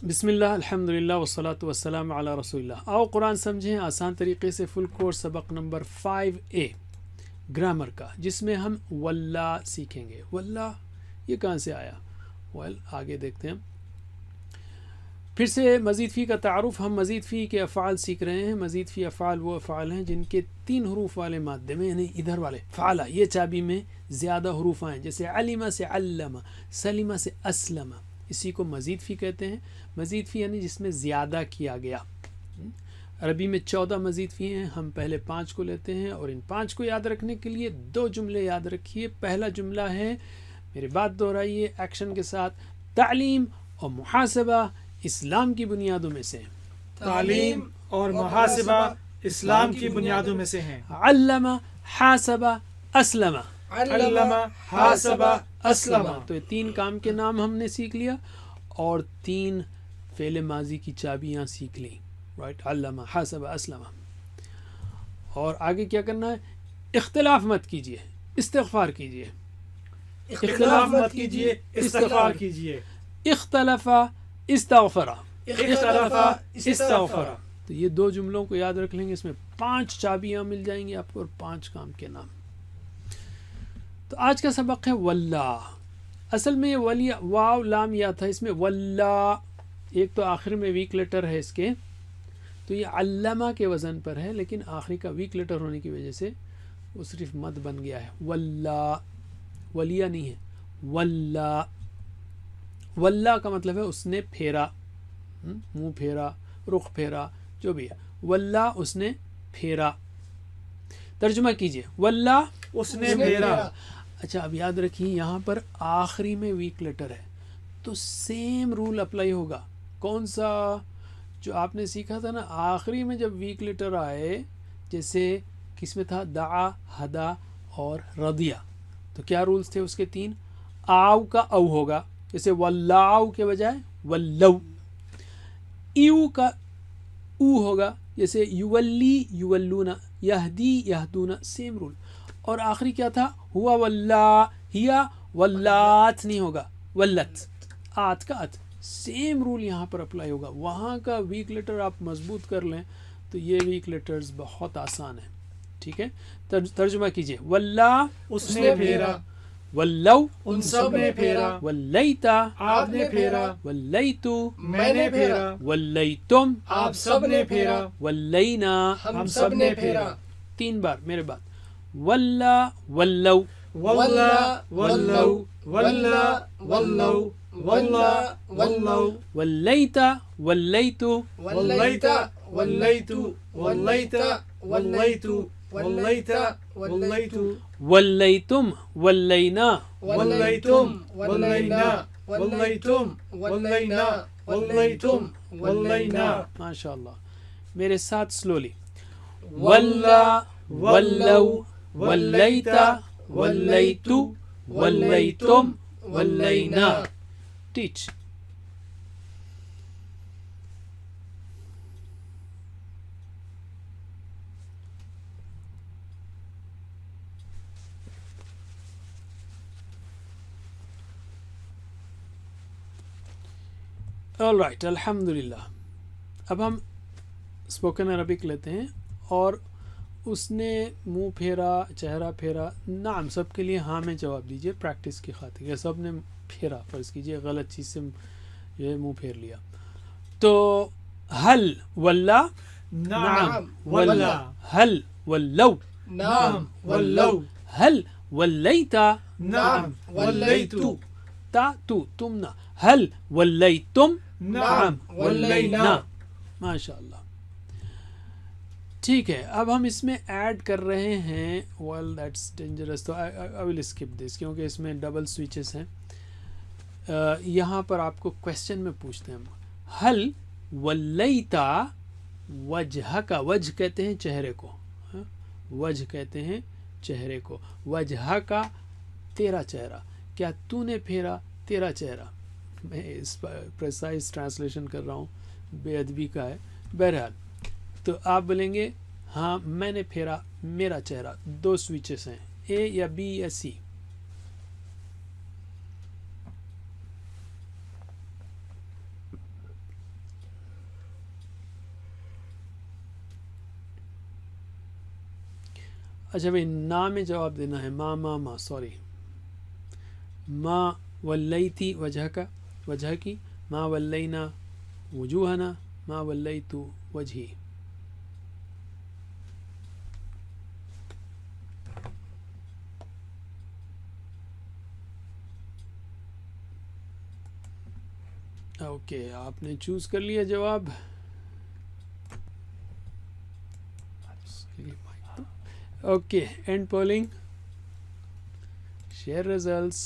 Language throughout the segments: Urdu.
بسم اللہ الحمدللہ والصلاۃ والسلام علی رسول اللہ. آؤ قرآن سمجھیں آسان طریقے سے. فل کورس سبق نمبر 5A گرامر کا، جس میں ہم واللہ سیکھیں گے. واللہ یہ کہاں سے آیا؟ آگے دیکھتے ہیں. پھر سے مزید فی کا تعارف. ہم مزید فی کے افعال سیکھ رہے ہیں. مزید فی افعال وہ افعال ہیں جن کے 3 حروف والے مادے میں، یعنی ادھر والے فعلہ یہ چابی میں زیادہ حروف آئیں، جیسے علمہ سے علمہ، سلمہ سے اسلم، اسی کو مزید فی کہتے ہیں. مزید فی یعنی جس میں زیادہ کیا گیا. عربی میں 14 مزید فی ہیں. ہم پہلے 5 کو لیتے ہیں، اور ان 5 کو یاد رکھنے کے لیے 2 جملے یاد رکھیے. پہلا جملہ ہے، میری بات دہرائیے ایکشن کے ساتھ، تعلیم اور محاسبہ اسلام کی بنیادوں میں سے ہیں. تعلیم اور محاسبہ اسلام کی بنیادوں میں سے ہیں. علم حاسبہ اسلم. علم حاسب اسلم. تو یہ 3 کام کے نام ہم نے سیکھ لیا، اور 3 فعل ماضی کی چابیاں سیکھ لیں. رائٹ، علم حاسب اسلم. اور آگے کیا کرنا ہے؟ اختلاف مت کیجیے، استغفار کیجیے. اختلاف مت کیجیے، استغفار کیجیے. اختلف استغفر. اختلف استغفر. تو یہ 2 جملوں کو یاد رکھ لیں گے. اس میں 5 چابیاں مل جائیں گی آپ کو، اور 5 کام کے نام. تو آج کا سبق ہے واللہ. اصل میں یہ ولی واو لام یا تھا، اس میں واللہ ایک تو آخر میں ویک لیٹر ہے اس کے، تو یہ علامہ کے وزن پر ہے، لیکن آخری کا ویک لیٹر ہونے کی وجہ سے وہ صرف مد بن گیا ہے. واللہ، ولیہ نہیں ہے. واللہ، واللہ کا مطلب ہے اس نے پھیرا، منہ پھیرا، رخ پھیرا، جو بھی ہے. واللہ اس نے پھیرا. ترجمہ کیجئے. واللہ اس نے پھیرا. اچھا، اب یاد رکھیے یہاں پر آخری میں ویک لیٹر ہے، تو سیم رول اپلائی ہوگا. کون سا؟ جو آپ نے سیکھا تھا نا، آخری میں جب ویک لیٹر آئے، جیسے کس میں تھا؟ دعا، ہدا اور رضیہ. تو کیا رولز تھے اس کے 3؟ آو کا او ہوگا، جیسے واللہ کے بجائے ولو. ایو کا او ہوگا، جیسے یولی یولون، یہدی یہدون، سیم رول. اور آخری کیا تھا؟ ہوا واللہ، ہیا واللات نہیں ہوگا، ولت، آت کا ات. سیم رول یہاں پر اپلائی ہوگا. وہاں کا ویک لیٹر آپ مضبوط کر لیں تو یہ ویک لیٹرز بہت آسان ہیں. ٹھیک ہے، ترجمہ کیجئے. واللہ اس نے پھیرا. واللو ان سب نے پھیرا. واللیتا آپ نے پھیرا. واللیتو میں نے پھیرا. واللیتم آپ سب نے پھیرا. واللینا ہم سب نے پھیرا. 3 بار میرے بات. واللہ ولو. واللہ ولو. واللہ ولو. واللہ ولو. واللیتا ولیتو. واللیت واللیت. واللیت واللیت. واللیت واللیت. واللیتم ولینا. واللیتم ولینا. واللیتم ولینا. واللیتم ولینا. ماشاء اللہ. میرے ساتھ سلولی. واللہ ولو ولیتا ولیتو ولیتم ولینا. ٹیچ. آل رائٹ، الحمدللہ. اب ہم اسپوکن عربک لیتے ہیں. اور اس نے منہ پھیرا، چہرہ پھیرا. نعم سب کے لیے ہاں میں جواب دیجئے پریکٹس کی خاطر. یہ سب نے پھیرا، فرض کیجئے غلط چیز سے یہ منہ پھیر لیا. تو حل واللہ، نعم واللہ. حل ولو، نعم ولو. حل ولیتا. نعم ولیت. تا تو تمنا. حل ولیتم. نعم ولینا. ماشاء اللہ. ٹھیک ہے، اب ہم اس میں ایڈ کر رہے ہیں. ویل دیٹس ڈینجرس، تو آئی ول اسکپ دس کیونکہ اس میں ڈبل سوئچز ہیں. یہاں پر آپ کو کویسچن میں پوچھتے ہیں. حل ولیتا وجہ کا، وجہ کہتے ہیں چہرے کو، وجہ کہتے ہیں چہرے کو. وجہ کا تیرا چہرہ. کیا تو نے پھیرا تیرا چہرہ؟ میں اس پریسائز ٹرانسلیشن کر رہا ہوں، بے ادبی کا ہے. بہرحال تو آپ بولیں گے ہاں میں نے پھیرا میرا چہرہ. 2 سوئچز ہیں، اے یا بی یا سی. اچھا بھائی نا میں جواب دینا ہے، ما سوری، ما ولیتی وجہ کا، وجہ کی، ما ولینا وجوہنا، ما ولیتو وجہی. اوکے آپ نے چوز کر لیا جواب. Okay and polling, share results.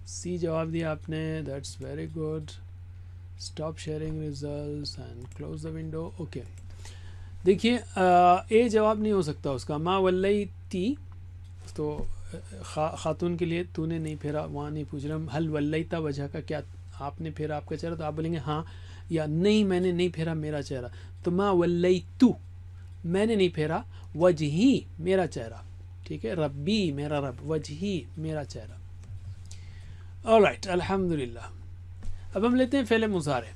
C جواب دیا آپ نے، that's very good. Stop sharing results and close the window. Okay دیکھیے اے جواب نہیں ہو سکتا اس کا، ما ولیتی تو خاتون کے لیے تو نے نہیں پھیرا، وہاں نہیں پوچھ رہا. حل ولیتا وجہ کا، کیا آپ نے پھیرا آپ کا چہرہ؟ تو آپ بولیں گے ہاں یا نہیں میں نے نہیں پھیرا میرا چہرہ. تو ما ولیتو میں نے نہیں پھیرا، وجہی میرا چہرہ، ٹھیک ہے، ربی میرا رب، وجہی میرا چہرہ. آلرائٹ الحمدللہ. اب ہم لیتے ہیں فعل مضارع.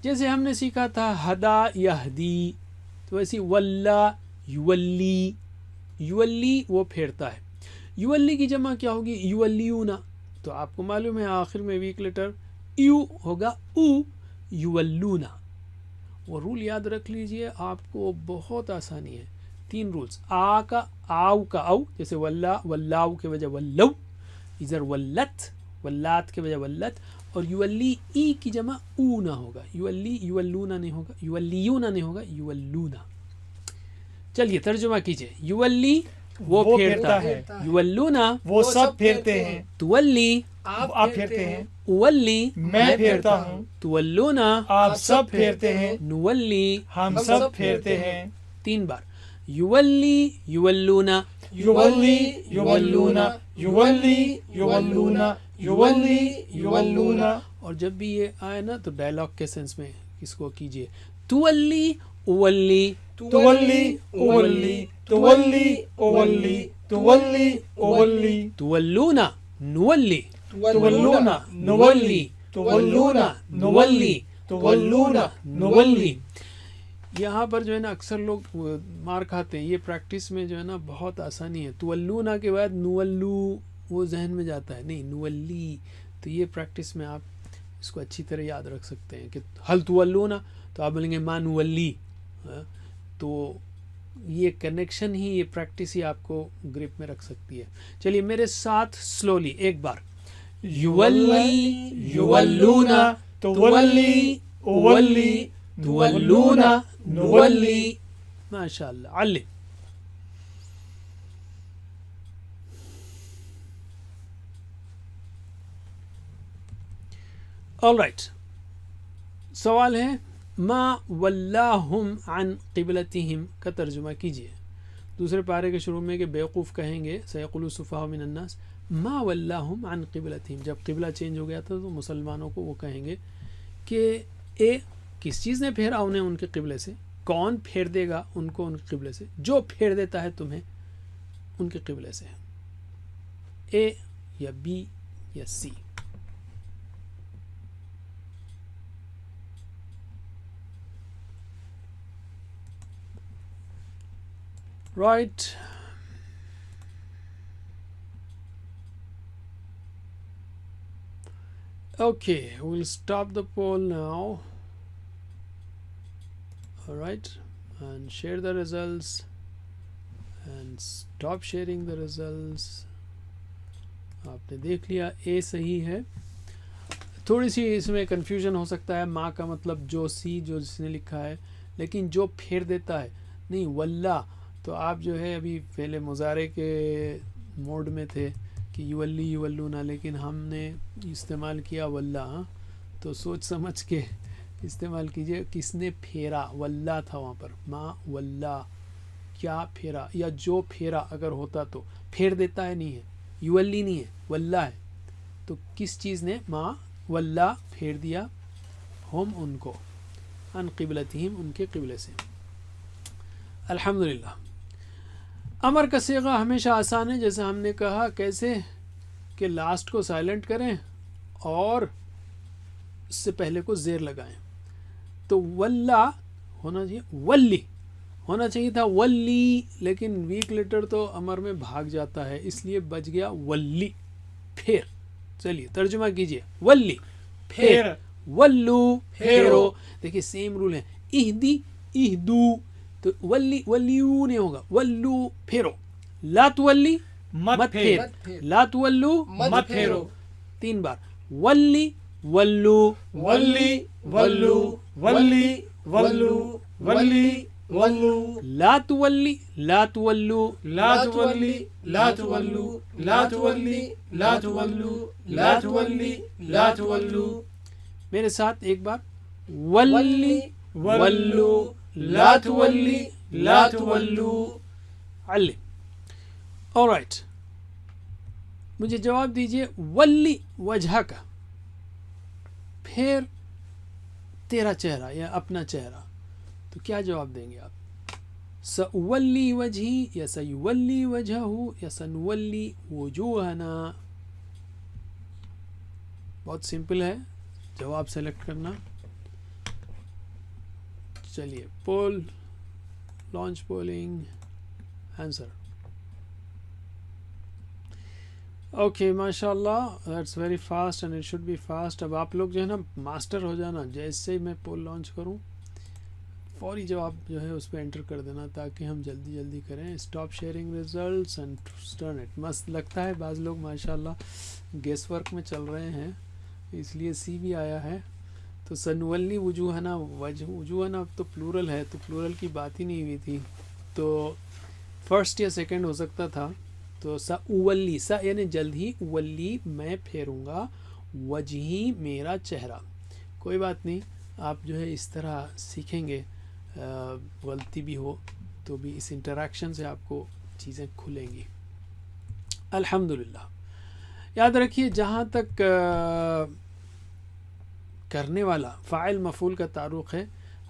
جیسے ہم نے سیکھا تھا ہدا یہدی، تو ویسی ولا یولی، یولی وہ پھیرتا ہے. یولی کی جمع کیا ہوگی؟ یولیونا. تو آپ کو معلوم ہے آخر میں ویک لیٹر یو ہوگا، او یولونا. وہ رول یاد رکھ لیجئے، آپ کو بہت آسانی ہے. 3 رولز، آ کا آؤ کا او، جیسے ولا ولاؤ کے وجہ ولو، ادھر ولت ولات کے وجہ ولت. اور یولی ای کی جمع او نہ ہوگا، یولی یولونا نہیں ہوگا، یولیونا نہیں ہوگا، یولونا. چلیے ترجمہ کیجئے. یولی وہ پھیرتا ہے، یولونا وہ سب پھیرتے ہیں، تولی آپ پھیرتے ہیں، اولی میں پھیرتا ہوں، تولونا آپ سب پھیرتے ہیں، نولی ہم سب پھیرتے ہیں. 3 بار. یولی یولونا، یولی یولونا، یولی یولونا، یولی یولونا. اور جب بھی یہ آئے نا تو ڈائلاگ کے سینس میں اس کو کیجئے. تولی اولی، تولی اولی، تولی اولی، تولی اولی، تولونا نولی، تولونا نولی، تولونا نولی، تولونا نولی. یہاں پر جو ہے نا اکثر لوگ مار کھاتے ہیں. یہ پریکٹس میں جو ہے نا بہت آسانی ہے. تولونا کے بعد نولو وہ ذہن میں جاتا ہے، نہیں نولی. تو یہ پریکٹس میں آپ اس کو اچھی طرح یاد رکھ سکتے ہیں کہ حل تولونا تو آپ بولیں گے ما نولی. تو یہ کنیکشن ہی، یہ پریکٹس ہی آپ کو گرپ میں رکھ سکتی ہے. چلیے میرے ساتھ سلولی ایک بار. یولی یولونا، تولی اولی، تولونا نولی. ماشاء اللہ. علی آل رائٹ. سوال ہے ما ولاہم عن قبلتہم کا ترجمہ کیجئے. دوسرے پارے کے شروع میں کہ بیوقوف کہیں گے سیقول السفہاء من الناس ما ولاہم عن قبلتہم. جب قبلہ چینج ہو گیا تھا تو مسلمانوں کو وہ کہیں گے کہ اے کس چیز نے پھیرا انہیں ان کے قبلے سے، کون پھیر دے گا ان کو ان کے قبلے سے، جو پھیر دیتا ہے تمہیں ان کے قبلے سے. اے یا بی یا سی. Right. Okay, we'll stop the poll now. All right, and share the results and stop sharing the results. آپ نے دیکھ لیا اے صحیح ہے. تھوڑی سی اس میں کنفیوژن ہو سکتا ہے، ماں کا مطلب جو سی جو جس نے لکھا ہے، لیکن جو پھیر دیتا ہے نہیں واللہ. تو آپ جو ہے ابھی فعل مضارع کے موڈ میں تھے کہ یولی یولونا، لیکن ہم نے استعمال کیا واللہ. تو سوچ سمجھ کے استعمال کیجئے. کس نے پھیرا؟ واللہ تھا وہاں پر. ما واللہ کیا پھیرا، یا جو پھیرا اگر ہوتا تو. پھیر دیتا ہے نہیں ہے، یولی نہیں ہے، واللہ ہے. تو کس چیز نے ما واللہ پھیر دیا ہم ان کو، ان قبلتہم ان کے قبلے سے. الحمدللہ. امر کا صیغہ ہمیشہ آسان ہے، جیسے ہم نے کہا کیسے کہ لاسٹ کو سائلنٹ کریں اور اس سے پہلے کو زیر لگائیں. تو واللہ ہونا چاہیے ولی، ہونا چاہیے تھا ولی، لیکن ویک لیٹر تو امر میں بھاگ جاتا ہے، اس لیے بچ گیا ولی، پھر. چلیے ترجمہ کیجئے. ولی پھر، ولو پھیرو. دیکھیے سیم رول ہے. اہدی اہدو، تو ولی ولیو نہیں ہوگا، ولو پھیرو. لا تولی مت پھیر، لا تولو مت پھیرو. 3 بار. ولی ولو، ولی ولو ولی ولو ولی ولو. لا تولی لا تولو، لا تولی لا تولو لا تولی لا تولو لا تولی لا تولو. میرے ساتھ ایک بار. ولی ولو لا تولی لا تولو. علی. alright، مجھے جواب دیجئے. ولی وجہ کا، پھر تیرا چہرہ یا اپنا چہرہ، تو کیا جواب دیں گے آپ؟ سأولی وجہی یا سیولی وجہہو یا سنولی وجوہنا. بہت سمپل ہے جواب سیلیکٹ کرنا. چلیے poll, launch polling, answer. Okay ماشاء اللہ، that's very fast and it should be fast. اب آپ لوگ جو ہے نا ماسٹر ہو جانا، جیسے ہی میں پول لانچ کروں فوری جواب جو ہے اس پہ انٹر کر دینا تاکہ ہم جلدی جلدی کریں. Stop sharing results and turn it. مست لگتا ہے، بعض لوگ ماشاء اللہ گیس ورک میں چل رہے ہیں، اس لیے سی بھی آیا ہے. تو سنولی وجوہنا، وجوہنا اب تو پلورل ہے، تو پلورل کی بات ہی نہیں ہوئی تھی، تو فرسٹ یا سیکنڈ ہو سکتا تھا. تو سأولی، سا یعنی جلد ہی، ولی میں پھیروں گا، وجہی میرا چہرہ. کوئی بات نہیں، آپ جو ہے اس طرح سیکھیں گے، غلطی بھی ہو تو بھی اس انٹریکشن سے آپ کو چیزیں کھلیں گی. الحمدللہ. یاد رکھیے جہاں تک کرنے والا فاعل مفعول کا تعلق ہے،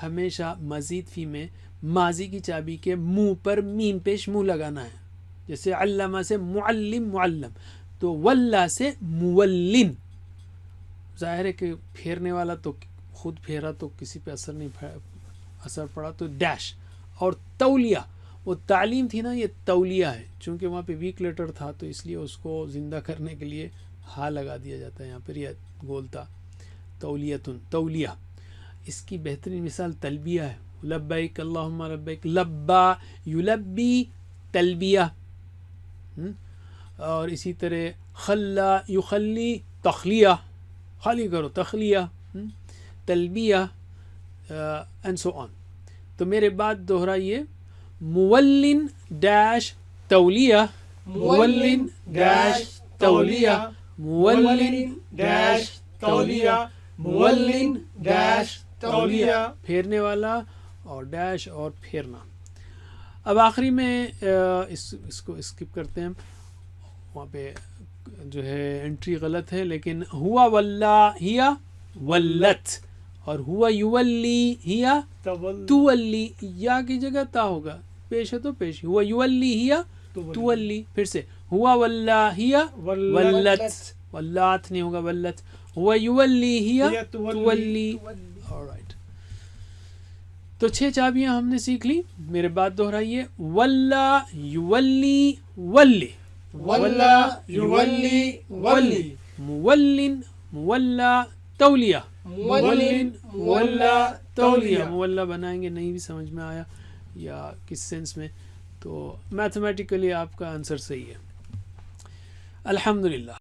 ہمیشہ مزید فی میں ماضی کی چابی کے منہ پر میم پیش منہ لگانا ہے. جیسے علامہ سے معلم، معلم، تو ولا سے مولن. ظاہر ہے کہ پھیرنے والا تو خود پھیرا تو کسی پہ اثر پڑا، تو ڈیش. اور تولیہ، وہ تعلیم تھی نا، یہ تولیہ ہے، چونکہ وہاں پہ ویک لیٹر تھا تو اس لیے اس کو زندہ کرنے کے لیے ہا لگا دیا جاتا ہے. یہاں پر یہ گولتا تولیتن، تولیہ. اس کی بہترین مثال تلبیہ ہے. لبیک اللہم لبیک، لبا یلبی تلبیہ. اور اسی طرح خلا یخلی تخلیہ، خالی کرو تخلیہ، تلبیہ اینڈ سو آن. تو میرے بعد دہرائیے. مولن ڈیش تولیہ، مولن ڈیش تولیہ، مولن ڈیش تولیہ، مولن ڈیش تولیہ. پھیرنے والا اور ڈیش اور پھیرنا. اب آخری میں اس کو اسکپ کرتے ہیں، وہاں پہ جو ہے انٹری غلط ہے، لیکن ہوا ولا ہیا ولت، اور ہوا یولی ہیا تولی. یا کی جگہ تا ہوگا، پیش ہے تو پیش. ہوا یولی ہیا تولی. پھر سے ہوا ولا ہیا ولت، ولات نہیں ہوگا، ولت. ہوا یولی ہیا تولی. alright. تو 6 چابیاں ہم نے سیکھ لی. میرے بعد دہرائیے. ولا یولی ولی، ولا یولی ولی، مولن مولا تولیہ، مولن مولا تولیہ. مولا بنائیں گے، نہیں بھی سمجھ میں آیا یا کس سینس میں، تو میتھمیٹیکلی آپ کا آنسر صحیح ہے. الحمدللہ.